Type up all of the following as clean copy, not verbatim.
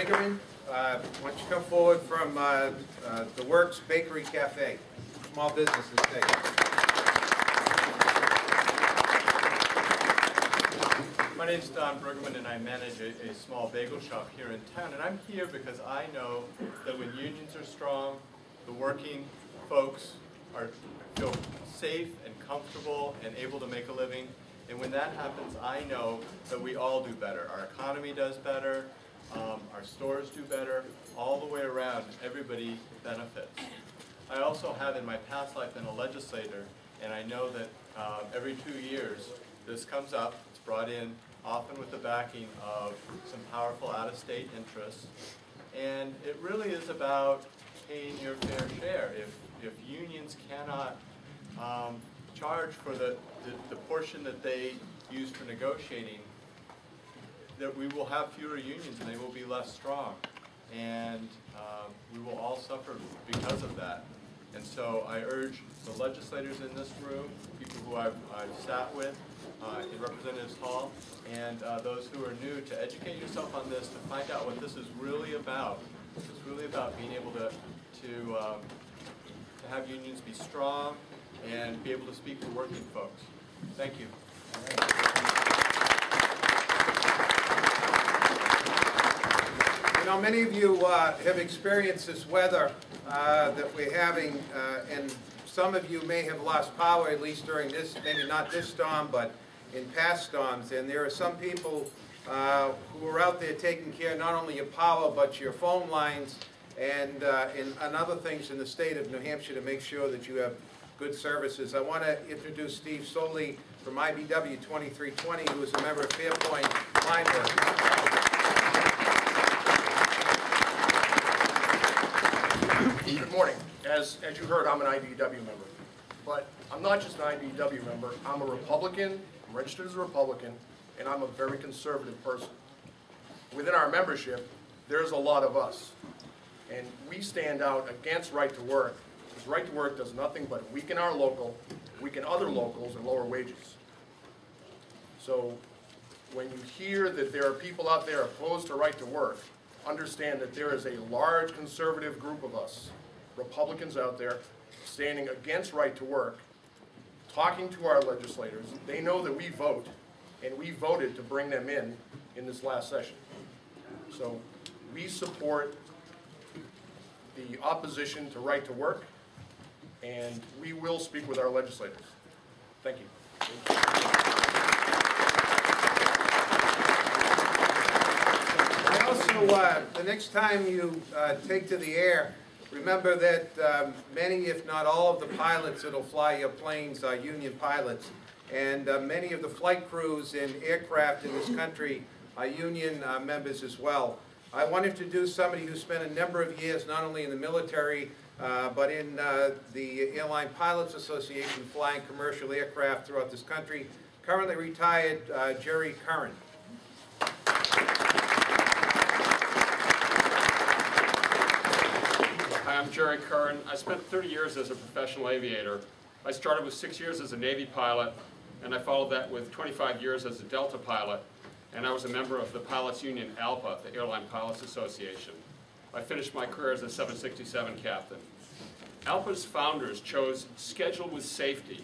Hagerman. Why don't you come forward from the Works Bakery Cafe, small business estate. My name is Don Bergman, and I manage a small bagel shop here in town. And I'm here because I know that when unions are strong, the working folks feel safe and comfortable and able to make a living. And when that happens, I know that we all do better. Our economy does better, our stores do better, all the way around, everybody benefits. I also have in my past life been a legislator, and I know that every 2 years this comes up. It's brought in often with the backing of some powerful out-of-state interests. And it really is about paying your fair share. If unions cannot charge for the portion that they use for negotiating, that we will have fewer unions and they will be less strong. And we will all suffer because of that. And so I urge the legislators in this room, people who I've sat with in Representatives Hall, and those who are new, to educate yourself on this, to find out what this is really about. It's really about being able to have unions be strong and be able to speak for working folks. Thank you. You know, many of you have experienced this weather that we're having, and some of you may have lost power, at least during this, maybe not this storm, but in past storms. And there are some people who are out there taking care not only your power, but your phone lines and other things in the state of New Hampshire to make sure that you have good services. I want to introduce Steve Soley from IBW 2320, who is a member of Fairpoint Line Workers. Good morning. As you heard, I'm an IBEW member. But I'm not just an IBEW member. I'm a Republican, I'm registered as a Republican, and I'm a very conservative person. Within our membership, there's a lot of us. And we stand out against right to work, because right to work does nothing but weaken our local, weaken other locals, and lower wages. So when you hear that there are people out there opposed to right to work, understand that there is a large conservative group of us, Republicans out there, standing against right to work, talking to our legislators. They know that we vote, and we voted to bring them in this last session. So we support the opposition to right to work, and we will speak with our legislators. Thank you. Also, the next time you take to the air, remember that many, if not all, of the pilots that will fly your planes are union pilots. And many of the flight crews in aircraft in this country are union members as well. I want to introduce somebody who spent a number of years not only in the military, but in the Airline Pilots Association, flying commercial aircraft throughout this country. Currently retired, Jerry Curran. Hi, I'm Jerry Curran. I spent 30 years as a professional aviator. I started with 6 years as a Navy pilot, and I followed that with 25 years as a Delta pilot, and I was a member of the pilots union ALPA, the Airline Pilots Association. I finished my career as a 767 captain. ALPA's founders chose "Schedule with Safety"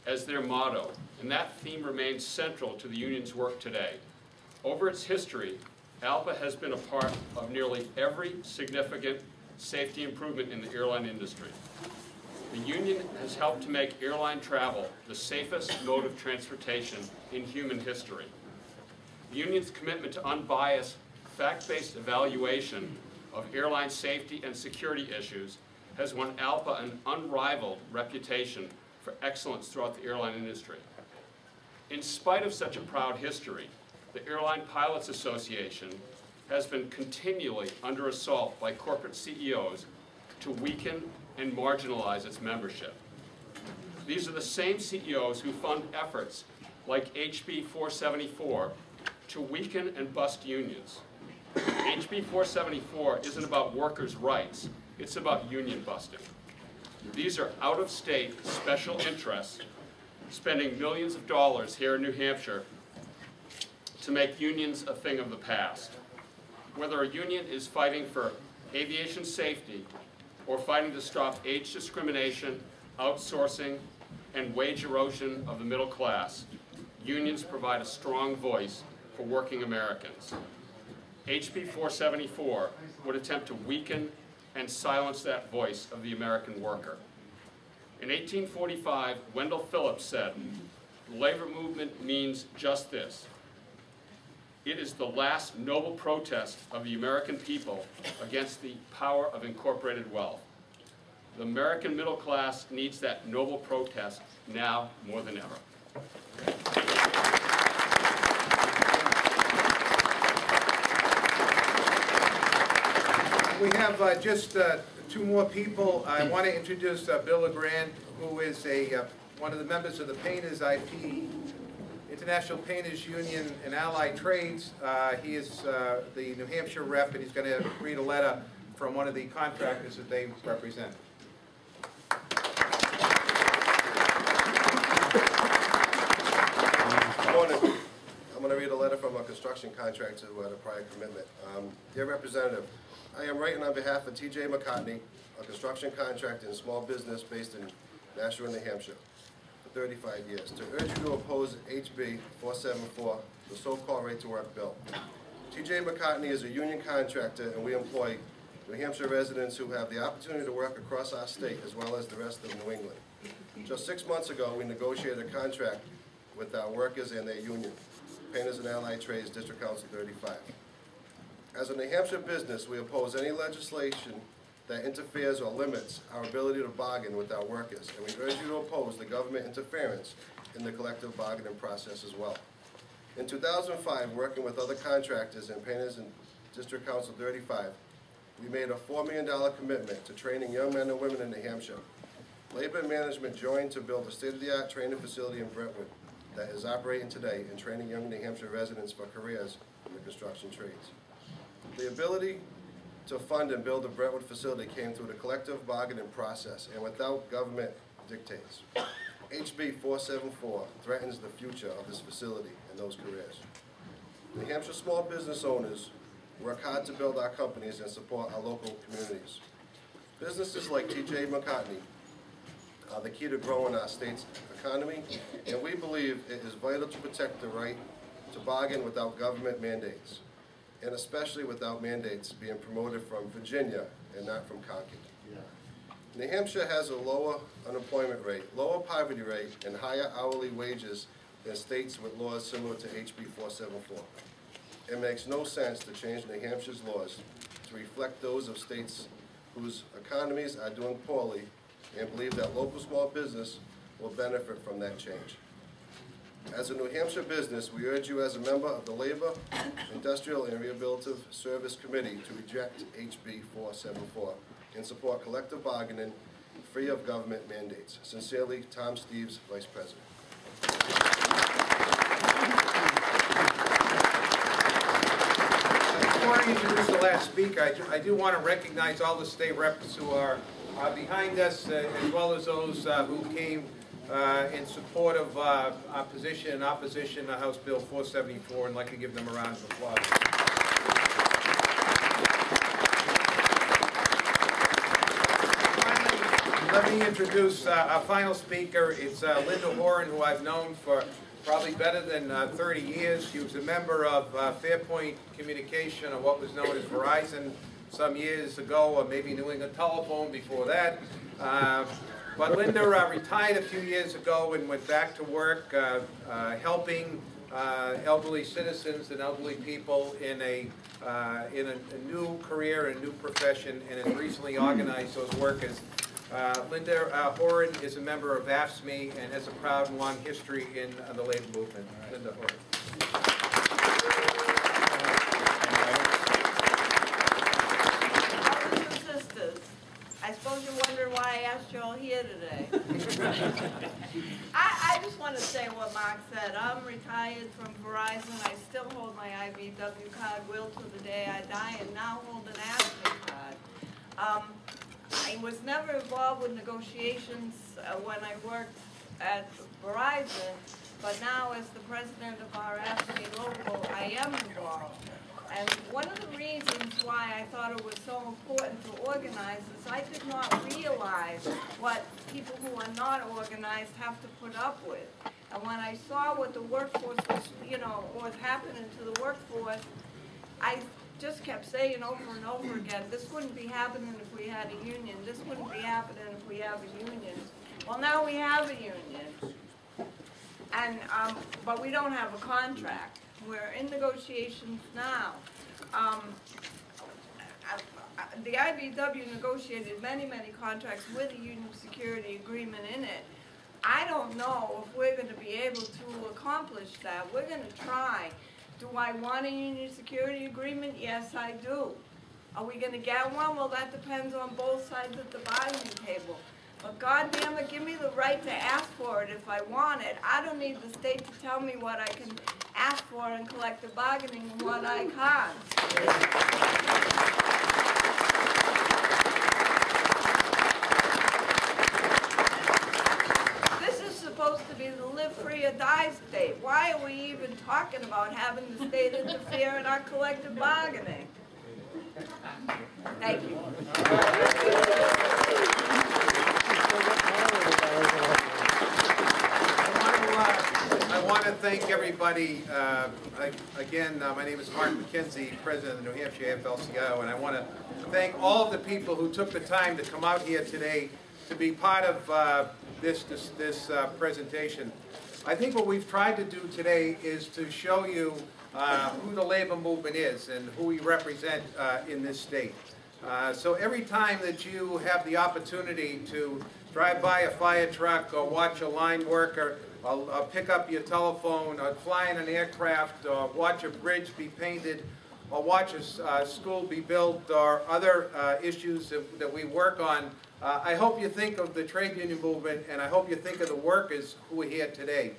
as their motto, and that theme remains central to the union's work today. Over its history, ALPA has been a part of nearly every significant safety improvement in the airline industry. The union has helped to make airline travel the safest mode of transportation in human history. The union's commitment to unbiased, fact-based evaluation of airline safety and security issues has won ALPA an unrivaled reputation for excellence throughout the airline industry. In spite of such a proud history, the Airline Pilots Association has been continually under assault by corporate CEOs to weaken and marginalize its membership. These are the same CEOs who fund efforts like HB 474 to weaken and bust unions. HB 474 isn't about workers' rights, it's about union busting. These are out-of-state special interests spending millions of dollars here in New Hampshire to make unions a thing of the past. whether a union is fighting for aviation safety or fighting to stop age discrimination, outsourcing, and wage erosion of the middle class, unions provide a strong voice for working Americans. HB 474 would attempt to weaken and silence that voice of the American worker. In 1845, Wendell Phillips said, "The labor movement means just this. It is the last noble protest of the American people against the power of incorporated wealth." The American middle class needs that noble protest now more than ever. We have just two more people. I want to introduce Bill LeGrand, who is one of the members of the Painters IP, International Painters Union and Allied Trades. He is the New Hampshire rep, and he's going to read a letter from one of the contractors that they represent. Good morning. I'm going to read a letter from a construction contractor who had a prior commitment. Dear Representative, I am writing on behalf of T.J. McCartney, a construction contractor and small business based in Nashua, New Hampshire, for 35 years, to urge you to oppose HB 474, the so-called right-to-work bill. T.J. McCartney is a union contractor, and we employ New Hampshire residents who have the opportunity to work across our state as well as the rest of New England. Just 6 months ago, we negotiated a contract with our workers and their union, Painters and Allied Trades, District Council 35. As a New Hampshire business, we oppose any legislation that interferes or limits our ability to bargain with our workers, and we urge you to oppose the government interference in the collective bargaining process as well. In 2005, working with other contractors and Painters in District Council 35, we made a $4 million commitment to training young men and women in New Hampshire. Labor and management joined to build a state-of-the-art training facility in Brentwood that is operating today and training young New Hampshire residents for careers in the construction trades. The ability to fund and build the Brentwood facility came through the collective bargaining process and without government dictates. HB 474 threatens the future of this facility and those careers. New Hampshire small business owners work hard to build our companies and support our local communities. Businesses like T.J. McCartney are the key to growing our state's economy, and we believe it is vital to protect the right to bargain without government mandates, and especially without mandates being promoted from Virginia and not from Concord. New Hampshire has a lower unemployment rate, lower poverty rate, and higher hourly wages than states with laws similar to HB 474. It makes no sense to change New Hampshire's laws to reflect those of states whose economies are doing poorly and believe that local small business will benefit from that change. As a New Hampshire business, we urge you as a member of the Labor, Industrial, and Rehabilitative Service Committee to reject HB 474 and support collective bargaining free of government mandates. Sincerely, Tom Steves, Vice President. Before I introduce the last speaker, I do want to recognize all the state reps who are behind us, as well as those who came in support of our position in opposition to House Bill 474, and I'd like to give them a round of applause. Finally, let me introduce our final speaker. It's Linda Horan, who I've known for probably better than 30 years. She was a member of Fairpoint Communication, or what was known as Verizon, some years ago, or maybe New England Telephone before that. But Linda retired a few years ago and went back to work helping elderly citizens and elderly people in a new career and a new profession, and has recently organized those workers. Linda Horan is a member of AFSCME and has a proud and long history in the labor movement. Linda Horan. Brothers and sisters, I suppose you wonder why I asked you all here today. I just want to say what Mark said. I'm retired from Verizon. I still hold my IVW card, will to the day I die, and now hold an AFSCME card. I was never involved with negotiations when I worked at Verizon, but now as the president of our AFSCME local, I am involved. And one of the reasons why I thought it was so important to organize is I did not realize what people who are not organized have to put up with. And when I saw what the workforce was, was happening to the workforce, I just kept saying over and over again, this wouldn't be happening if we had a union. This wouldn't be happening if we have a union. Well, now we have a union, and but we don't have a contract. We're in negotiations now. The IBW negotiated many, many contracts with a union security agreement in it. I don't know if we're going to be able to accomplish that. We're going to try. Do I want a union security agreement? Yes, I do. Are we going to get one? Well, that depends on both sides of the bargaining table. But goddamn it, give me the right to ask for it if I want it. I don't need the state to tell me what I can ask for in collective bargaining and what I can't. This is supposed to be the live free or die state. Why are we even talking about having the state interfere in our collective bargaining? Thank you. I want to thank everybody. Again, my name is Mark McKenzie, President of the New Hampshire AFL-CIO, and I want to thank all of the people who took the time to come out here today to be part of this presentation. I think what we've tried to do today is to show you who the labor movement is and who we represent in this state. So every time that you have the opportunity to drive by a fire truck or watch a line worker, or pick up your telephone, or fly in an aircraft, or watch a bridge be painted, or watch a school be built, or other issues that we work on, I hope you think of the trade union movement, and I hope you think of the workers who are here today.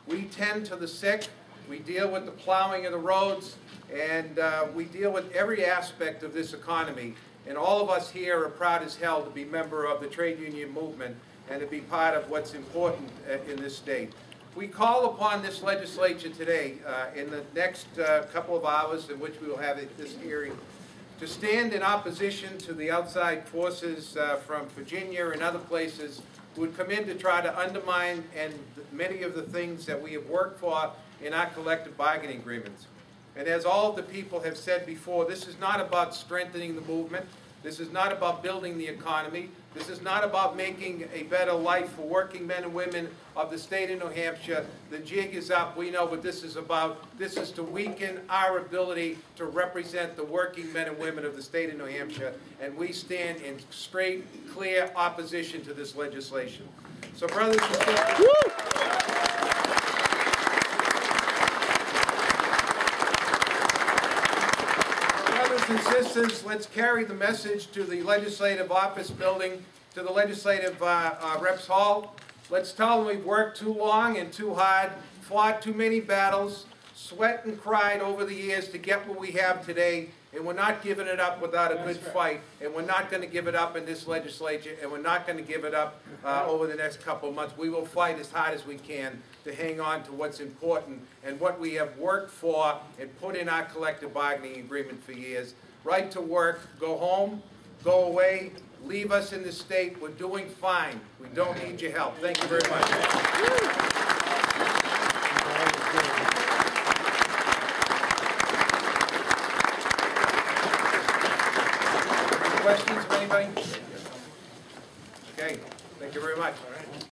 We tend to the sick, we deal with the plowing of the roads, and we deal with every aspect of this economy. And all of us here are proud as hell to be member of the trade union movement and to be part of what's important in this state. We call upon this legislature today, in the next couple of hours in which we will have this hearing, to stand in opposition to the outside forces from Virginia and other places who would come in to try to undermine many of the things that we have worked for in our collective bargaining agreements. And as all of the people have said before, this is not about strengthening the movement. This is not about building the economy. This is not about making a better life for working men and women of the state of New Hampshire. The jig is up. We know what this is about. This is to weaken our ability to represent the working men and women of the state of New Hampshire. And we stand in straight, clear opposition to this legislation. So, brothers and sisters, and sisters, let's carry the message to the legislative office building, to the legislative reps hall. Let's tell them we've worked too long and too hard, fought too many battles, sweat and cried over the years to get what we have today, and we're not giving it up without a good fight, and we're not going to give it up in this legislature, and we're not going to give it up over the next couple of months. We will fight as hard as we can to hang on to what's important and what we have worked for and put in our collective bargaining agreement for years. Right to work, go home, go away, leave us in the state. We're doing fine. We don't need your help. Thank you very much. Questions from anybody? Okay, thank you very much.